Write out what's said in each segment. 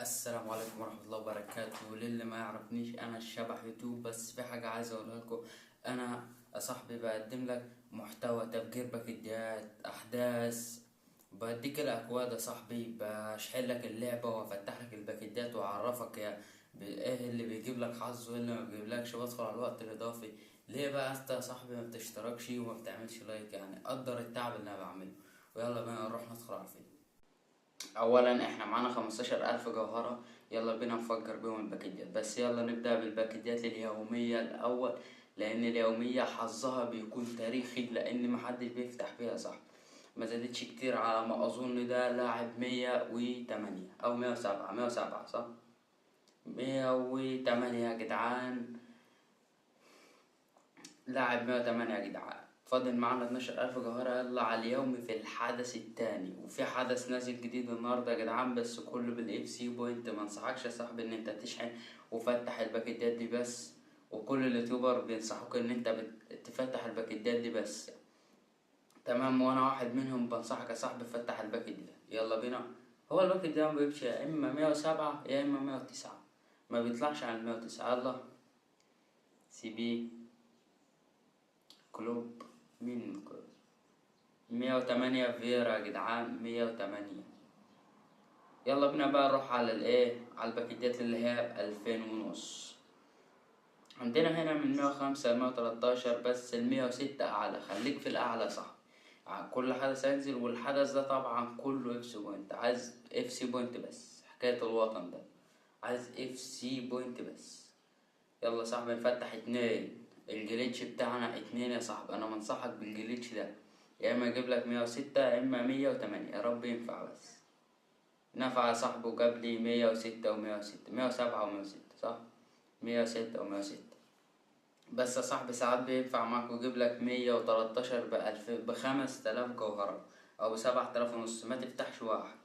السلام عليكم ورحمة الله وبركاته. للي ما يعرفنيش، أنا الشبح يوتيوب. بس في حاجة عايز أقولها لكم. أنا يا صاحبي بقدم لك محتوى تفجير باكيتات أحداث، بديك الأكواد يا صاحبي، بشحن لك اللعبة وأفتح لك الباكيتات وأعرفك إيه اللي بيجيب لك حظ وإيه اللي ما بيجيبلكش. بدخل على الوقت الإضافي. ليه بقى أنت يا صاحبي ما بتشتركش وما بتعملش لايك؟ يعني قدر التعب اللي أنا بعمله. ويلا بينا نروح ندخل على الفيديو. اولا احنا معانا 15,000 جوهرة، يلا بينا نفجر بيهم الباكيتات. بس يلا نبدأ بالباكيتات اليومية الاول، لان اليومية حظها بيكون تاريخي، لان محدش بيفتح فيها صح. ما زادتش كتير على ما اظن. ده لاعب 108 او 107، 107 صح، 108 يا جدعان. لاعب 108 يا جدعان. فاضل معانا 12,000 جوهرة. يلا على اليوم في الحدث التاني. وفي حدث نازل جديد النهاردة يا جدعان، بس كله بالاف سي بوينت. منصحكش يا صاحبي ان انت تشحن وفتح الباكيتات دي بس. وكل اليوتيوبر بينصحوك ان انت تفتح الباكيتات دي بس. تمام، وانا واحد منهم. بنصحك يا صاحبي فتح الباكيت ده. يلا بينا. هو الباكيت ده مبيبقاش يا اما 107 يا اما 109، ما بيطلعش عن 109. يلا سي بي كلوب. مين كلوب؟ 108 فيرا يا جدعان، 108. يلا بينا بقى نروح على على الباكيتات اللي هي 2500. عندنا هنا من 105 ل 113، بس ال 106 اعلى. خليك في الاعلى صح. كل حدث هينزل، والحدث ده طبعا كله اف سي بوينت. عايز اف سي بوينت بس. حكاية الوطن ده عايز اف سي بوينت بس. يلا صاحبي نفتح اتنين. الجليتش بتاعنا اتنين يا صاحبي. انا منصحك بالجليتش ده، يا اما يجيب لك 106 يا اما 108. يا رب ينفع. بس نفع يا صاحبي وجاب لي 106 و106، 107 و106 صح، 106 و106. بس يا صاحبي ساعات بينفع معاك ويجيب لك 113 ب5000 جوهرة او ب7,500. ما تفتحش واحد،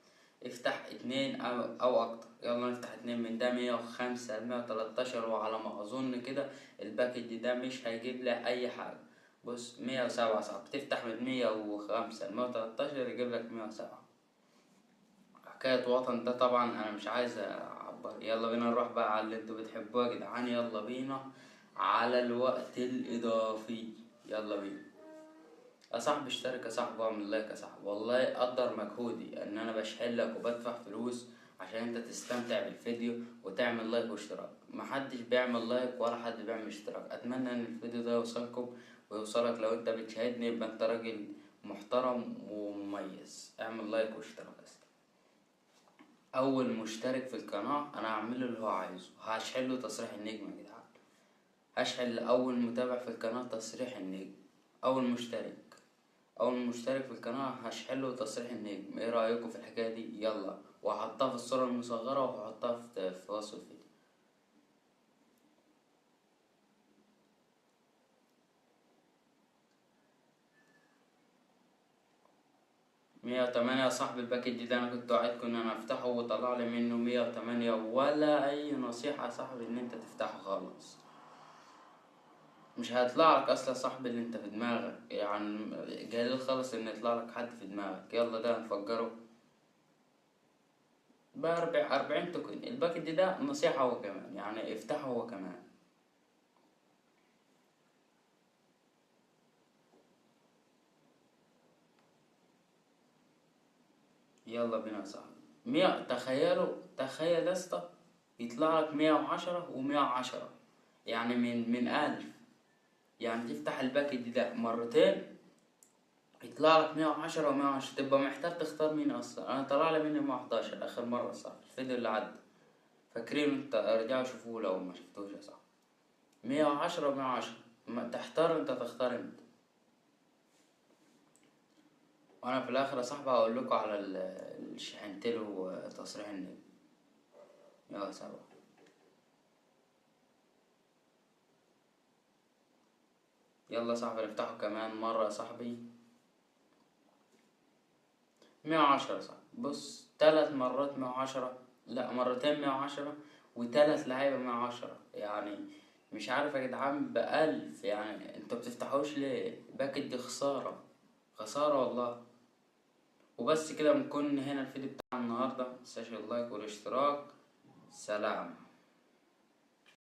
افتح اتنين او اكتر. يلا نفتح اتنين من ده 105 ل 113. وعلى ما اظن كده الباكج ده مش هيجيب لي اي حاجة. بص 107 صعب. تفتح من 105 ل 113 يجيب لك 107. حكاية وطن ده طبعا انا مش عايز اعبر. يلا بينا نروح بقى على اللي انتوا بتحبوه يا جدعان. يلا بينا على الوقت الاضافي. يلا بينا يا صاحبي. اشترك يا صاحبي واعمل لايك يا صاحبي. والله قدر مجهودي ان انا بشحن لك وبدفع فلوس عشان انت تستمتع بالفيديو وتعمل لايك واشتراك. محدش بيعمل لايك ولا حد بيعمل اشتراك. اتمنى ان الفيديو ده يوصلكم ويوصلك. لو انت بتشاهدني يبقى انت راجل محترم ومميز. اعمل لايك واشتراك يا اسطى. اول مشترك في القناة انا هعمله اللي هو عايزه. هشحن له تصريح النجم يا جدعان. هشحن لاول متابع في القناة تصريح النجم. اول مشترك، اول مشترك في القناة هشحن له تصريح النجم. ايه رأيكم في الحكاية دي؟ يلا. وهحطها في الصورة المصغرة وهحطها في وصف الفيديو. 108 يا صاحبي. الباكج ده انا كنت وعدكم ان انا افتحه وطلع لي منه 108. ولا اي نصيحة يا صاحبي ان انت تفتحه خالص. مش هيطلع لك اصلا يا صاحبي اللي انت في دماغك. يعني قليل خالص ان يطلع لك حد في دماغك. يلا ده نفجره ب40 توكن. الباكج ده نصيحة هو كمان، يعني افتحه هو كمان. يلا بينا يا صاحبي. تخيل يا اسطى، يطلع لك 110 و110. يعني من 1000. يعني تفتح الباكج ده مرتين يطلع لك 110 و110. تبقى محتاج تختار مين اصلا. انا طلع لي مني 111 اخر مرة صح، الفيديو اللي عدى. فاكرين انت؟ ارجعوا شوفوه لو ما شفتوش يا صاحبي. 110 و110. ما تحتار انت، تختار انت. وانا في الاخر يا صاحبي هقول لكم على اللي شحنتله تصريح النجم. يا سبعة. يلا يا صاحبي نفتحه كمان مرة يا صاحبي. 110 يا صاحبي. بص 3 مرات 110. لا مرتين 110 وتلات لعيبة 110. يعني مش عارف يا جدعان ب1000. يعني انتوا بتفتحوش ليه؟ باكت دي خسارة، خسارة والله. وبس كده بنكون هنا الفيديو بتاع النهاردة. متنساش اللايك والاشتراك. سلام.